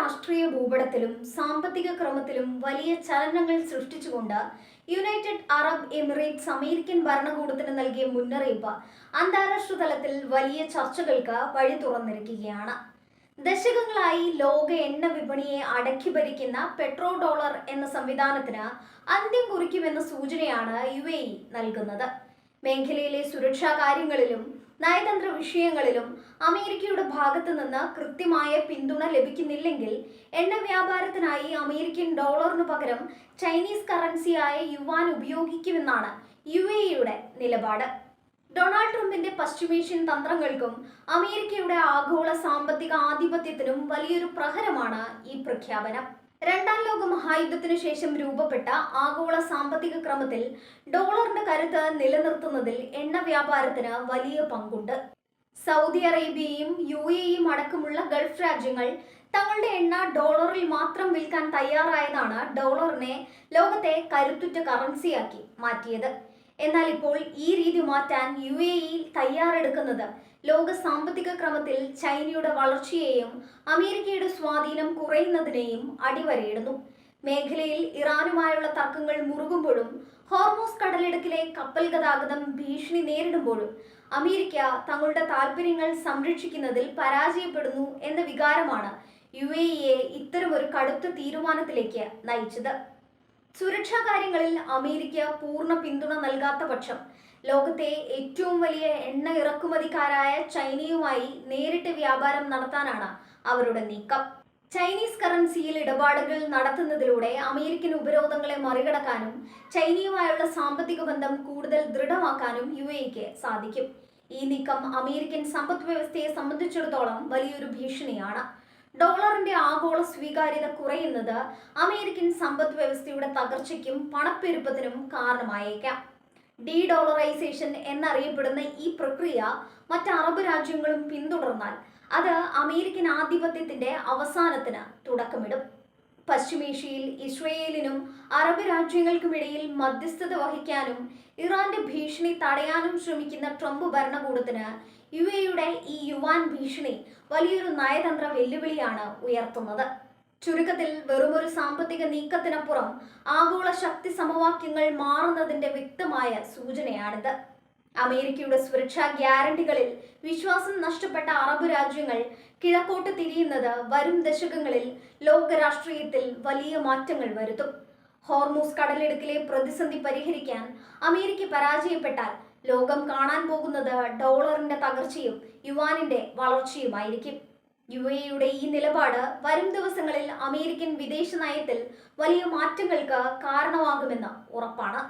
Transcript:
രാഷ്ട്രീയ ഭൂപടത്തിലും സാമ്പത്തിക ക്രമത്തിലും വലിയ ചലനങ്ങൾ സൃഷ്ടിച്ചുകൊണ്ട് യുണൈറ്റഡ് അറബ് എമിറേറ്റ്സ് അമേരിക്കൻ ഭരണകൂടത്തിന് നൽകിയ മുന്നറിയിപ്പ് അന്താരാഷ്ട്ര തലത്തിൽ വലിയ ചർച്ചകൾക്ക് വഴി തുറന്നിരിക്കുകയാണ്. ദശകങ്ങളായി ലോക എണ്ണ വിപണിയെ അടക്കി ഭരിക്കുന്ന പെട്രോ ഡോളർ എന്ന സംവിധാനത്തിന് അന്ത്യം കുറിക്കുമെന്ന സൂചനയാണ് UAE നൽകുന്നത്. മേഖലയിലെ സുരക്ഷാ കാര്യങ്ങളിലും നയതന്ത്ര വിഷയങ്ങളിലും അമേരിക്കയുടെ ഭാഗത്തു നിന്ന് കൃത്യമായ പിന്തുണ ലഭിക്കുന്നില്ലെങ്കിൽ എണ്ണ വ്യാപാരത്തിനായി അമേരിക്കൻ ഡോളറിനു പകരം ചൈനീസ് കറൻസിയായ യുവാൻ ഉപയോഗിക്കുമെന്നാണ് UAEയുടെ നിലപാട്. ഡൊണാൾഡ് ട്രംപിന്റെ പശ്ചിമേഷ്യൻ തന്ത്രങ്ങൾക്കും അമേരിക്കയുടെ ആഗോള സാമ്പത്തിക ആധിപത്യത്തിനും വലിയൊരു പ്രഹരമാണ് ഈ പ്രഖ്യാപനം. രണ്ടാം ലോക മഹായുദ്ധത്തിനു ശേഷം രൂപപ്പെട്ട ആഗോള സാമ്പത്തിക ക്രമത്തിൽ ഡോളറിന്റെ കരുത്ത് നിലനിർത്തുന്നതിൽ എണ്ണ വ്യാപാരത്തിന് വലിയ പങ്കുണ്ട്. സൗദി അറേബ്യയും UAEയും അടക്കമുള്ള ഗൾഫ് രാജ്യങ്ങൾ തങ്ങളുടെ എണ്ണ ഡോളറിൽ മാത്രം വിൽക്കാൻ തയ്യാറായതാണ് ഡോളറിനെ ലോകത്തെ കരുത്തുറ്റ കറൻസിയാക്കി മാറ്റിയത്. എന്നാൽ ഇപ്പോൾ ഈ രീതി മാറ്റാൻ UAE തയ്യാറെടുക്കുന്നത് ലോക സാമ്പത്തിക ക്രമത്തിൽ ചൈനയുടെ വളർച്ചയെയും അമേരിക്കയുടെ സ്വാധീനം കുറയുന്നതിനെയും അടിവരയിടുന്നു. മേഖലയിൽ ഇറാനുമായുള്ള തർക്കങ്ങൾ മുറുകുമ്പോഴും ഹോർമൂസ് കടലിടുക്കിലെ കപ്പൽ ഗതാഗതം ഭീഷണി നേരിടുമ്പോഴും അമേരിക്ക തങ്ങളുടെ താൽപ്പര്യങ്ങൾ സംരക്ഷിക്കുന്നതിൽ പരാജയപ്പെടുന്നു എന്ന വികാരമാണ് UAEയെ ഇത്തരമൊരു കടുത്ത തീരുമാനത്തിലേക്ക് നയിച്ചത്. സുരക്ഷാ കാര്യങ്ങളിൽ അമേരിക്ക പൂർണ്ണ പിന്തുണ നൽകാത്ത പക്ഷം ലോകത്തെ ഏറ്റവും വലിയ എണ്ണ ഇറക്കുമതിക്കാരായ ചൈനയുമായി നേരിട്ട് വ്യാപാരം നടത്താനാണ് അവരുടെ നീക്കം. ചൈനീസ് കറൻസിയിൽ ഇടപാടുകൾ നടത്തുന്നതിലൂടെ അമേരിക്കൻ ഉപരോധങ്ങളെ മറികടക്കാനും ചൈനയുമായുള്ള സാമ്പത്തിക ബന്ധം കൂടുതൽ ദൃഢമാക്കാനും UAEക്ക് സാധിക്കും. ഈ നീക്കം അമേരിക്കൻ സമ്പദ് വ്യവസ്ഥയെ സംബന്ധിച്ചിടത്തോളം വലിയൊരു ഭീഷണിയാണ്. ഡോളറിന്റെ ആഗോള സ്വീകാര്യത കുറയുന്നത് അമേരിക്കൻ സമ്പദ് വ്യവസ്ഥയുടെ തകർച്ചയ്ക്കും പണപ്പെരുപ്പത്തിനും കാരണമായേക്കാം. ഡോളറൈസേഷൻ എന്നറിയപ്പെടുന്ന ഈ പ്രക്രിയ മറ്റ് അറബ് രാജ്യങ്ങളും പിന്തുടർന്നാൽ അത് അമേരിക്കൻ ആധിപത്യത്തിന്റെ അവസാനത്തിന് തുടക്കമിടും. പശ്ചിമേഷ്യയിൽ ഇസ്രയേലിനും അറബ് രാജ്യങ്ങൾക്കുമിടയിൽ മധ്യസ്ഥത വഹിക്കാനും ഇറാന്റെ ഭീഷണി തടയാനും ശ്രമിക്കുന്ന ട്രംപ് ഭരണകൂടത്തിന് UAEയുടെ ഈ യുവാൻ ഭീഷണി വലിയൊരു നയതന്ത്ര വെല്ലുവിളിയാണ് ഉയർത്തുന്നത്. ചുരുക്കത്തിൽ വെറുമൊരു സാമ്പത്തിക നീക്കത്തിനപ്പുറം ആഗോള ശക്തി സമവാക്യങ്ങൾ മാറുന്നതിന്റെ വ്യക്തമായ സൂചനയാണിത്. അമേരിക്കയുടെ സുരക്ഷാ ഗ്യാരണ്ടികളിൽ വിശ്വാസം നഷ്ടപ്പെട്ട അറബ് രാജ്യങ്ങൾ കിഴക്കോട്ട് തിരിയുന്നത് വരും ദശകങ്ങളിൽ ലോക രാഷ്ട്രീയത്തിൽ വലിയ മാറ്റങ്ങൾ വരുത്തും. ഹോർമൂസ് കടലിടുക്കിലെ പ്രതിസന്ധി പരിഹരിക്കാൻ അമേരിക്ക പരാജയപ്പെട്ടാൽ ലോകം കാണാൻ പോകുന്നത് ഡോളറിന്റെ തകർച്ചയും യുവാനിന്റെ വളർച്ചയുമായിരിക്കും. UAEയുടെ ഈ നിലപാട് വരും ദിവസങ്ങളിൽ അമേരിക്കൻ വിദേശ നയത്തിൽ വലിയ മാറ്റങ്ങൾക്ക് കാരണമാകുമെന്ന് ഉറപ്പാണ്.